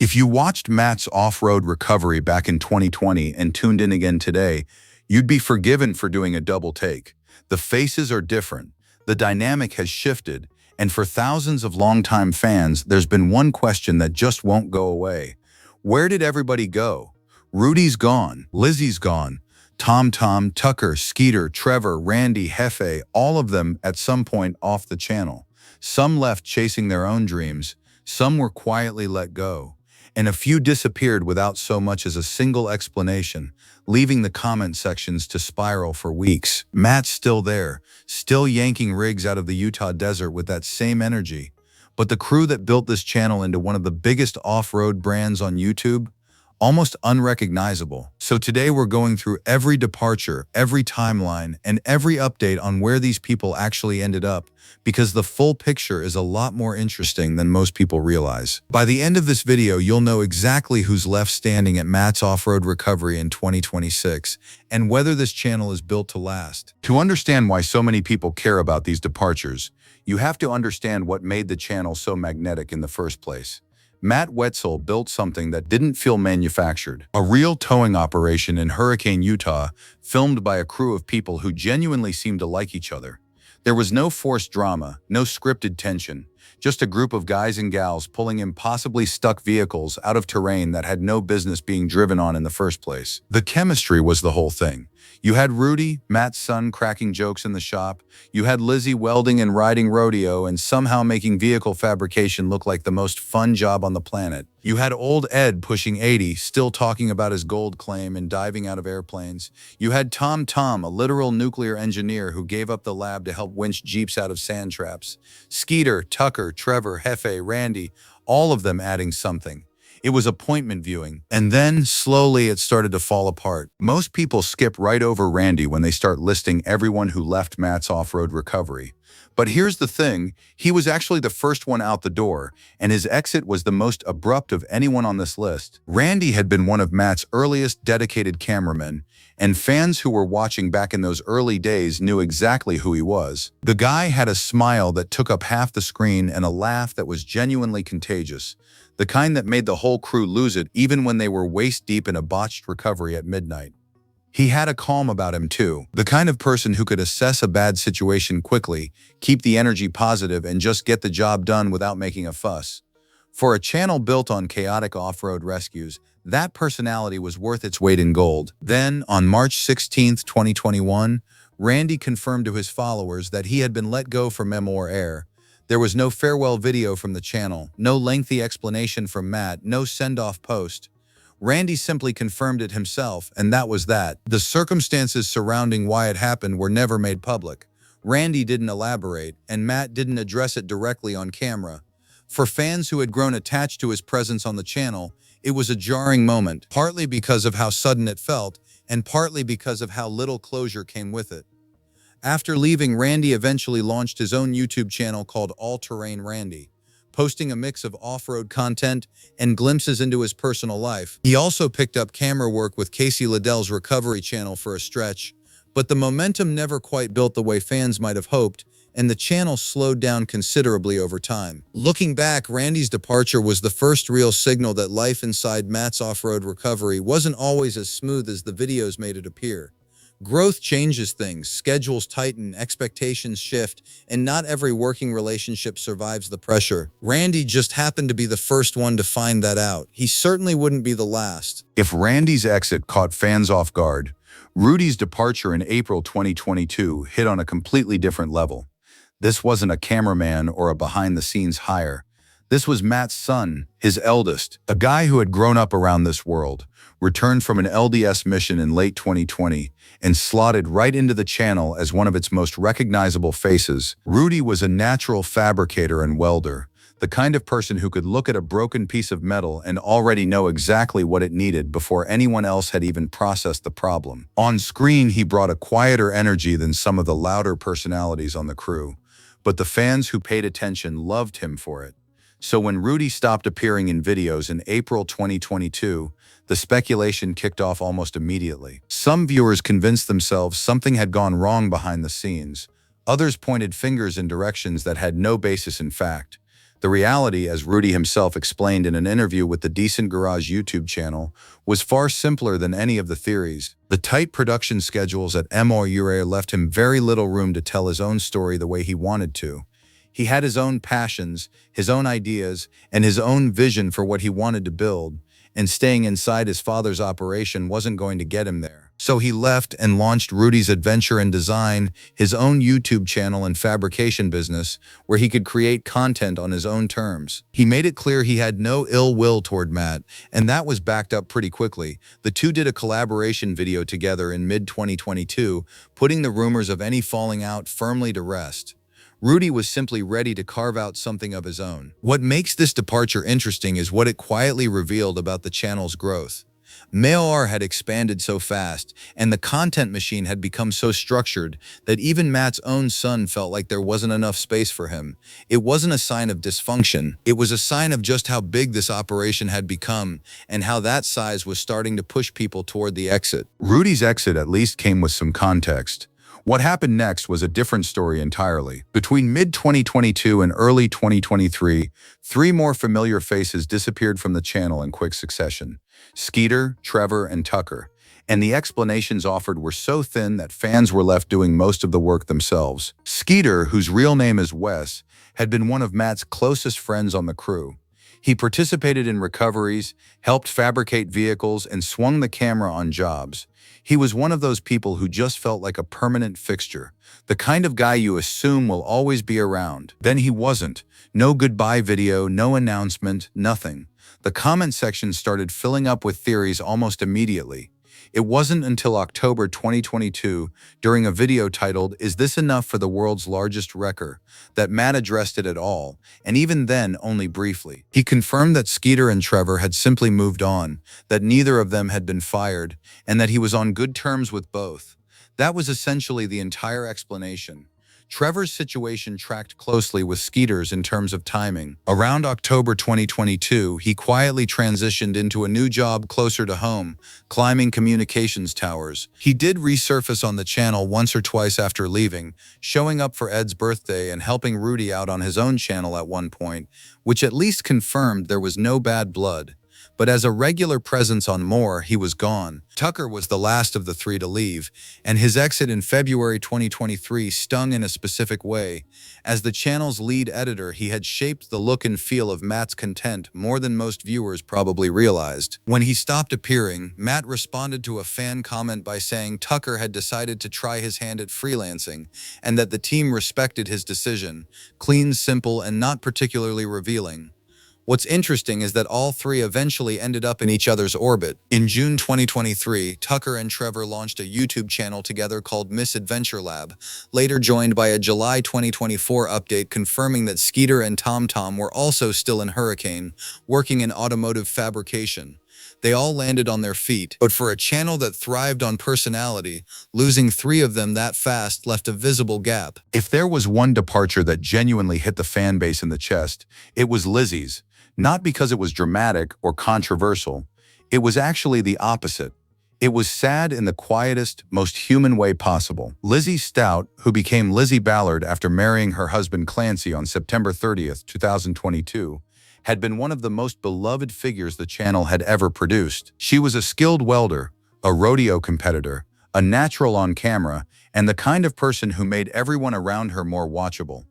If you watched Matt's off-road recovery back in 2020 and tuned in again today, you'd be forgiven for doing a double take. The faces are different, the dynamic has shifted, and for thousands of longtime fans, there's been one question that just won't go away. Where did everybody go? Rudy's gone, Lizzy's gone, TomTom, Tucker, Skeeter, Trevor, Randy, Hefe, all of them at some point off the channel. Some left chasing their own dreams, some were quietly let go, and a few disappeared without so much as a single explanation, leaving the comment sections to spiral for weeks. Matt's still there, still yanking rigs out of the Utah desert with that same energy. But the crew that built this channel into one of the biggest off-road brands on YouTube, almost unrecognizable. So today we're going through every departure, every timeline, and every update on where these people actually ended up, because the full picture is a lot more interesting than most people realize. By the end of this video, you'll know exactly who's left standing at Matt's off-road recovery in 2026, and whether this channel is built to last. To understand why so many people care about these departures, you have to understand what made the channel so magnetic in the first place. Matt Wetzel built something that didn't feel manufactured. A real towing operation in Hurricane, Utah, filmed by a crew of people who genuinely seemed to like each other. There was no forced drama, no scripted tension, just a group of guys and gals pulling impossibly stuck vehicles out of terrain that had no business being driven on in the first place. The chemistry was the whole thing. You had Rudy, Matt's son, cracking jokes in the shop. You had Lizzy welding and riding rodeo and somehow making vehicle fabrication look like the most fun job on the planet. You had old Ed pushing 80, still talking about his gold claim and diving out of airplanes. You had TomTom, a literal nuclear engineer who gave up the lab to help winch Jeeps out of sand traps. Skeeter, Tucker, Trevor, Hefe, Randy, all of them adding something. It was appointment viewing, and then, slowly, it started to fall apart. Most people skip right over Randy when they start listing everyone who left Matt's off-road recovery. But here's the thing, he was actually the first one out the door, and his exit was the most abrupt of anyone on this list. Randy had been one of Matt's earliest dedicated cameramen, and fans who were watching back in those early days knew exactly who he was. The guy had a smile that took up half the screen and a laugh that was genuinely contagious. The kind that made the whole crew lose it even when they were waist-deep in a botched recovery at midnight. He had a calm about him too, the kind of person who could assess a bad situation quickly, keep the energy positive, and just get the job done without making a fuss. For a channel built on chaotic off-road rescues, that personality was worth its weight in gold. Then, on March 16, 2021, Randy confirmed to his followers that he had been let go for Memoir Air. There was no farewell video from the channel, no lengthy explanation from Matt, no send-off post. Randy simply confirmed it himself, and that was that. The circumstances surrounding why it happened were never made public. Randy didn't elaborate, and Matt didn't address it directly on camera. For fans who had grown attached to his presence on the channel, it was a jarring moment, partly because of how sudden it felt, and partly because of how little closure came with it. After leaving, Randy eventually launched his own YouTube channel called All Terrain Randy, posting a mix of off-road content and glimpses into his personal life. He also picked up camera work with Casey Liddell's recovery channel for a stretch, but the momentum never quite built the way fans might have hoped, and the channel slowed down considerably over time. Looking back, Randy's departure was the first real signal that life inside Matt's off-road recovery wasn't always as smooth as the videos made it appear. Growth changes things, schedules tighten, expectations shift, and not every working relationship survives the pressure. Randy just happened to be the first one to find that out. He certainly wouldn't be the last. If Randy's exit caught fans off guard, Rudy's departure in April 2022 hit on a completely different level. This wasn't a cameraman or a behind-the-scenes hire. This was Matt's son, his eldest, a guy who had grown up around this world, returned from an LDS mission in late 2020, and slotted right into the channel as one of its most recognizable faces. Rudy was a natural fabricator and welder, the kind of person who could look at a broken piece of metal and already know exactly what it needed before anyone else had even processed the problem. On screen, he brought a quieter energy than some of the louder personalities on the crew, but the fans who paid attention loved him for it. So when Rudy stopped appearing in videos in April 2022, the speculation kicked off almost immediately. Some viewers convinced themselves something had gone wrong behind the scenes. Others pointed fingers in directions that had no basis in fact. The reality, as Rudy himself explained in an interview with the Decent Garage YouTube channel, was far simpler than any of the theories. The tight production schedules at MOURA left him very little room to tell his own story the way he wanted to. He had his own passions, his own ideas, and his own vision for what he wanted to build, and staying inside his father's operation wasn't going to get him there. So he left and launched Rudy's Adventure and Design, his own YouTube channel and fabrication business, where he could create content on his own terms. He made it clear he had no ill will toward Matt, and that was backed up pretty quickly. The two did a collaboration video together in mid-2022, putting the rumors of any falling out firmly to rest. Rudy was simply ready to carve out something of his own. What makes this departure interesting is what it quietly revealed about the channel's growth. MOURA had expanded so fast, and the content machine had become so structured that even Matt's own son felt like there wasn't enough space for him. It wasn't a sign of dysfunction. It was a sign of just how big this operation had become and how that size was starting to push people toward the exit. Rudy's exit at least came with some context. What happened next was a different story entirely. Between mid-2022 and early 2023, three more familiar faces disappeared from the channel in quick succession: Skeeter, Trevor, and Tucker. And the explanations offered were so thin that fans were left doing most of the work themselves. Skeeter, whose real name is Wes, had been one of Matt's closest friends on the crew. He participated in recoveries, helped fabricate vehicles, and swung the camera on jobs. He was one of those people who just felt like a permanent fixture, the kind of guy you assume will always be around. Then he wasn't. No goodbye video, no announcement, nothing. The comment section started filling up with theories almost immediately. It wasn't until October 2022, during a video titled "Is This Enough for the World's Largest Wrecker?" that Matt addressed it at all, and even then only briefly. He confirmed that Skeeter and Trevor had simply moved on, that neither of them had been fired, and that he was on good terms with both. That was essentially the entire explanation. Trevor's situation tracked closely with Skeeter's in terms of timing. Around October 2022, he quietly transitioned into a new job closer to home, climbing communications towers. He did resurface on the channel once or twice after leaving, showing up for Ed's birthday and helping Rudy out on his own channel at one point, which at least confirmed there was no bad blood. But as a regular presence on MOURA, he was gone. Tucker was the last of the three to leave, and his exit in February 2023 stung in a specific way. As the channel's lead editor, he had shaped the look and feel of Matt's content more than most viewers probably realized. When he stopped appearing, Matt responded to a fan comment by saying Tucker had decided to try his hand at freelancing, and that the team respected his decision. Clean, simple, and not particularly revealing. What's interesting is that all three eventually ended up in each other's orbit. In June 2023, Tucker and Trevor launched a YouTube channel together called Misadventure Lab, later joined by a July 2024 update confirming that Skeeter and TomTom were also still in Hurricane, working in automotive fabrication. They all landed on their feet, but for a channel that thrived on personality, losing three of them that fast left a visible gap. If there was one departure that genuinely hit the fan base in the chest, it was Lizzy's. Not because it was dramatic or controversial. It was actually the opposite. It was sad in the quietest, most human way possible. Lizzy Stout, who became Lizzy Ballard after marrying her husband Clancy on September 30th, 2022, had been one of the most beloved figures the channel had ever produced. She was a skilled welder, a rodeo competitor, a natural on camera, and the kind of person who made everyone around her more watchable.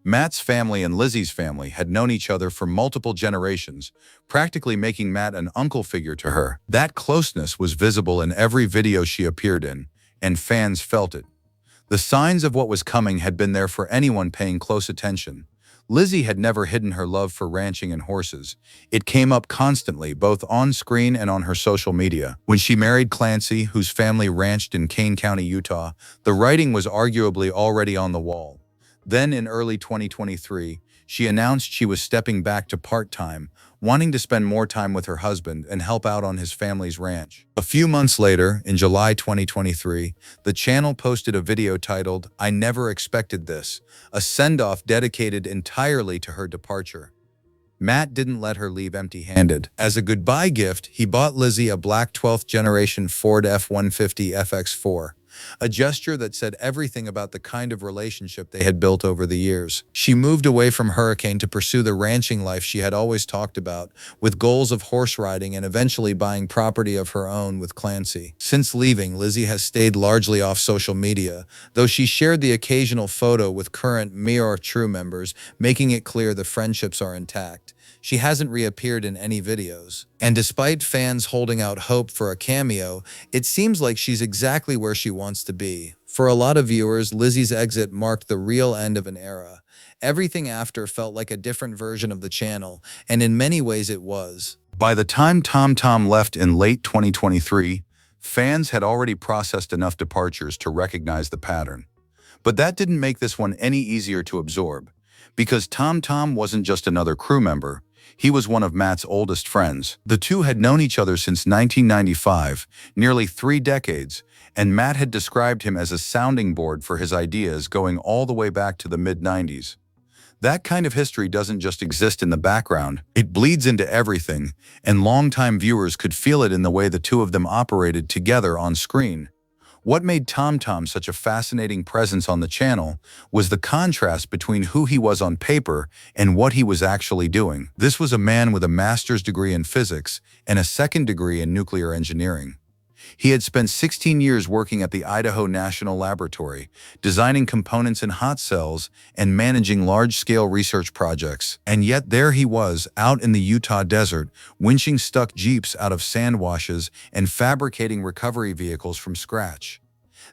Matt's family and Lizzy's family had known each other for multiple generations, practically making Matt an uncle figure to her. That closeness was visible in every video she appeared in, and fans felt it. The signs of what was coming had been there for anyone paying close attention. Lizzy had never hidden her love for ranching and horses. It came up constantly, both on screen and on her social media. When she married Clancy, whose family ranched in Kane County, Utah, the writing was arguably already on the wall. Then in early 2023, she announced she was stepping back to part-time, wanting to spend more time with her husband and help out on his family's ranch. A few months later, in July 2023, the channel posted a video titled, "I Never Expected This," a send-off dedicated entirely to her departure. Matt didn't let her leave empty-handed. As a goodbye gift, he bought Lizzy a black 12th generation Ford F-150 FX4. a gesture that said everything about the kind of relationship they had built over the years. She moved away from Hurricane to pursue the ranching life she had always talked about, with goals of horse riding and eventually buying property of her own with Clancy. Since leaving, Lizzy has stayed largely off social media, though she shared the occasional photo with current Mirror True members, making it clear the friendships are intact. She hasn't reappeared in any videos. And despite fans holding out hope for a cameo, it seems like she's exactly where she wants to be. For a lot of viewers, Lizzy's exit marked the real end of an era. Everything after felt like a different version of the channel, and in many ways it was. By the time TomTom left in late 2023, fans had already processed enough departures to recognize the pattern. But that didn't make this one any easier to absorb, because TomTom wasn't just another crew member. He was one of Matt's oldest friends. The two had known each other since 1995, nearly 3 decades, and Matt had described him as a sounding board for his ideas going all the way back to the mid-90s. That kind of history doesn't just exist in the background, it bleeds into everything, and longtime viewers could feel it in the way the two of them operated together on screen. What made TomTom such a fascinating presence on the channel was the contrast between who he was on paper and what he was actually doing. This was a man with a master's degree in physics and a second degree in nuclear engineering. He had spent 16 years working at the Idaho National Laboratory, designing components in hot cells and managing large-scale research projects. And yet there he was, out in the Utah desert, winching stuck Jeeps out of sand washes and fabricating recovery vehicles from scratch.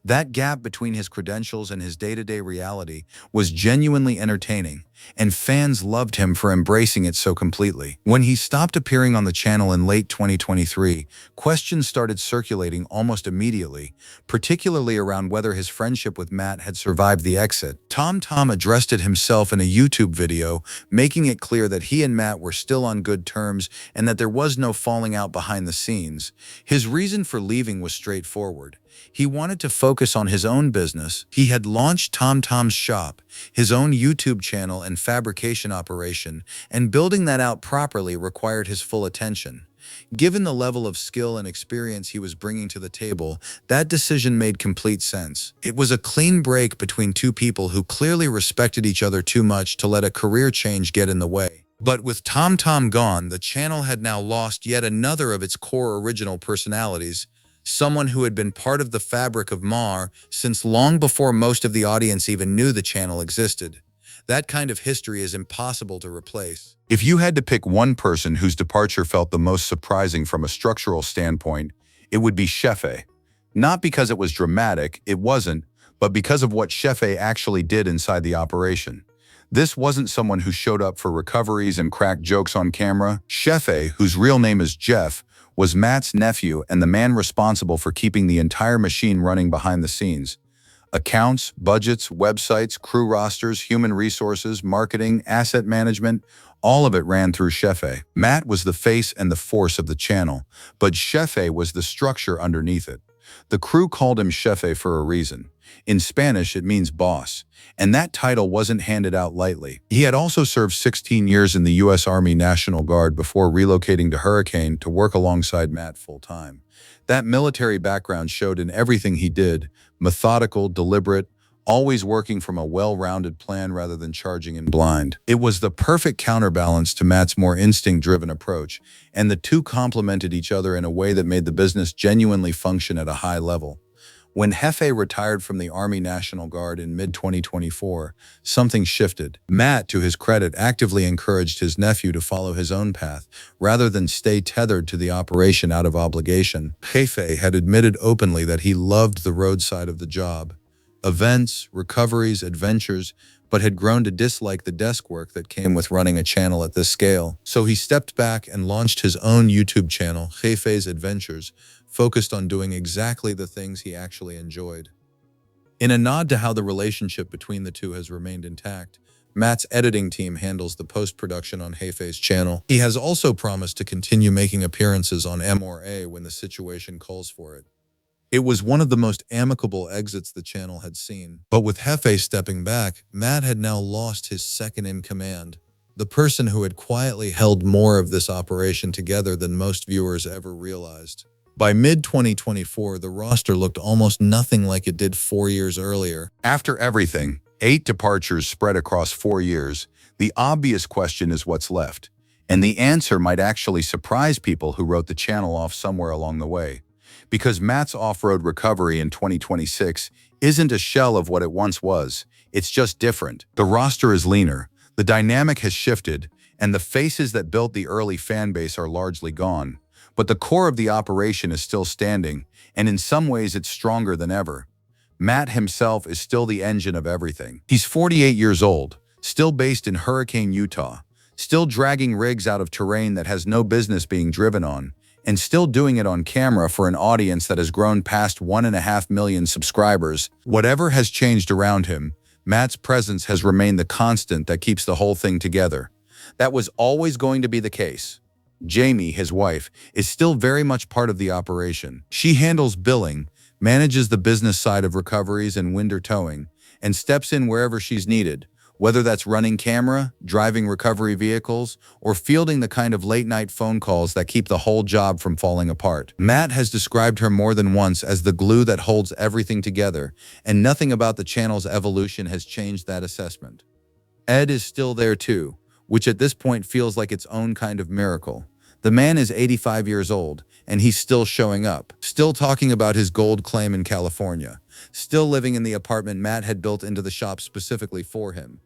That gap between his credentials and his day-to-day reality was genuinely entertaining, and fans loved him for embracing it so completely. When he stopped appearing on the channel in late 2023, questions started circulating almost immediately, particularly around whether his friendship with Matt had survived the exit. TomTom addressed it himself in a YouTube video, making it clear that he and Matt were still on good terms and that there was no falling out behind the scenes. His reason for leaving was straightforward. He wanted to focus on his own business. He had launched TomTom's shop, his own YouTube channel and fabrication operation, and building that out properly required his full attention. Given the level of skill and experience he was bringing to the table, that decision made complete sense. It was a clean break between two people who clearly respected each other too much to let a career change get in the way. But with TomTom gone, the channel had now lost yet another of its core original personalities, someone who had been part of the fabric of Mar since long before most of the audience even knew the channel existed. That kind of history is impossible to replace. If you had to pick one person whose departure felt the most surprising from a structural standpoint, it would be Hefe. Not because it was dramatic, it wasn't, but because of what Hefe actually did inside the operation. This wasn't someone who showed up for recoveries and cracked jokes on camera. Hefe, whose real name is Jeff, was Matt's nephew and the man responsible for keeping the entire machine running behind the scenes. Accounts, budgets, websites, crew rosters, human resources, marketing, asset management, all of it ran through Hefe. Matt was the face and the force of the channel, but Hefe was the structure underneath it. The crew called him Hefe for a reason. In Spanish, it means boss, and that title wasn't handed out lightly. He had also served 16 years in the U.S. Army National Guard before relocating to Hurricane to work alongside Matt full-time. That military background showed in everything he did, methodical, deliberate, always working from a well-rounded plan rather than charging in blind. It was the perfect counterbalance to Matt's more instinct-driven approach, and the two complemented each other in a way that made the business genuinely function at a high level. When Hefe retired from the Army National Guard in mid-2024, something shifted. Matt, to his credit, actively encouraged his nephew to follow his own path, rather than stay tethered to the operation out of obligation. Hefe had admitted openly that he loved the roadside of the job. Events, recoveries, adventures, but had grown to dislike the desk work that came with running a channel at this scale. So he stepped back and launched his own YouTube channel, Hefe's Adventures, focused on doing exactly the things he actually enjoyed. In a nod to how the relationship between the two has remained intact, Matt's editing team handles the post-production on Hefe's channel. He has also promised to continue making appearances on M or A when the situation calls for it. It was one of the most amicable exits the channel had seen. But with Hefe stepping back, Matt had now lost his second-in-command, the person who had quietly held more of this operation together than most viewers ever realized. By mid-2024, the roster looked almost nothing like it did 4 years earlier. After everything, 8 departures spread across 4 years, the obvious question is what's left. And the answer might actually surprise people who wrote the channel off somewhere along the way. Because Matt's off-road recovery in 2026 isn't a shell of what it once was, it's just different. The roster is leaner, the dynamic has shifted, and the faces that built the early fanbase are largely gone. But the core of the operation is still standing, and in some ways it's stronger than ever. Matt himself is still the engine of everything. He's 48 years old, still based in Hurricane, Utah, still dragging rigs out of terrain that has no business being driven on, and still doing it on camera for an audience that has grown past 1.5 million subscribers. Whatever has changed around him, Matt's presence has remained the constant that keeps the whole thing together. That was always going to be the case. Jamie, his wife, is still very much part of the operation. She handles billing, manages the business side of recoveries and winter towing, and steps in wherever she's needed, whether that's running camera, driving recovery vehicles, or fielding the kind of late-night phone calls that keep the whole job from falling apart. Matt has described her more than once as the glue that holds everything together, and nothing about the channel's evolution has changed that assessment. Ed is still there too, which at this point feels like its own kind of miracle. The man is 85 years old, and he's still showing up, still talking about his gold claim in California, still living in the apartment Matt had built into the shop specifically for him.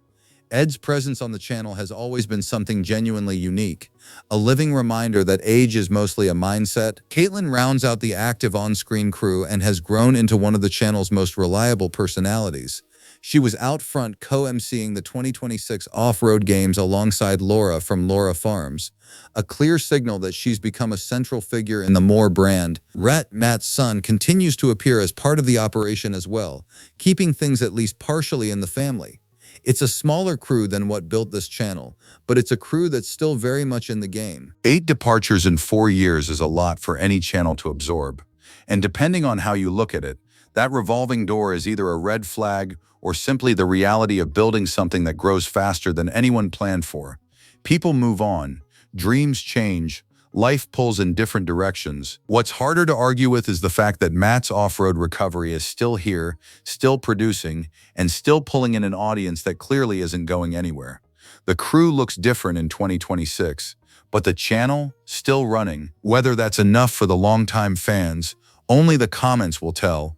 Ed's presence on the channel has always been something genuinely unique, a living reminder that age is mostly a mindset. Caitlin rounds out the active on-screen crew and has grown into one of the channel's most reliable personalities. She was out front co-emceeing the 2026 off-road games alongside Laura from Laura Farms, a clear signal that she's become a central figure in the Moore brand. Rhett, Matt's son, continues to appear as part of the operation as well, keeping things at least partially in the family. It's a smaller crew than what built this channel, but it's a crew that's still very much in the game. 8 departures in 4 years is a lot for any channel to absorb. And depending on how you look at it, that revolving door is either a red flag or simply the reality of building something that grows faster than anyone planned for. People move on, dreams change, life pulls in different directions. What's harder to argue with is the fact that Matt's off-road recovery is still here, still producing, and still pulling in an audience that clearly isn't going anywhere. The crew looks different in 2026, but the channel, still running. Whether that's enough for the longtime fans, only the comments will tell.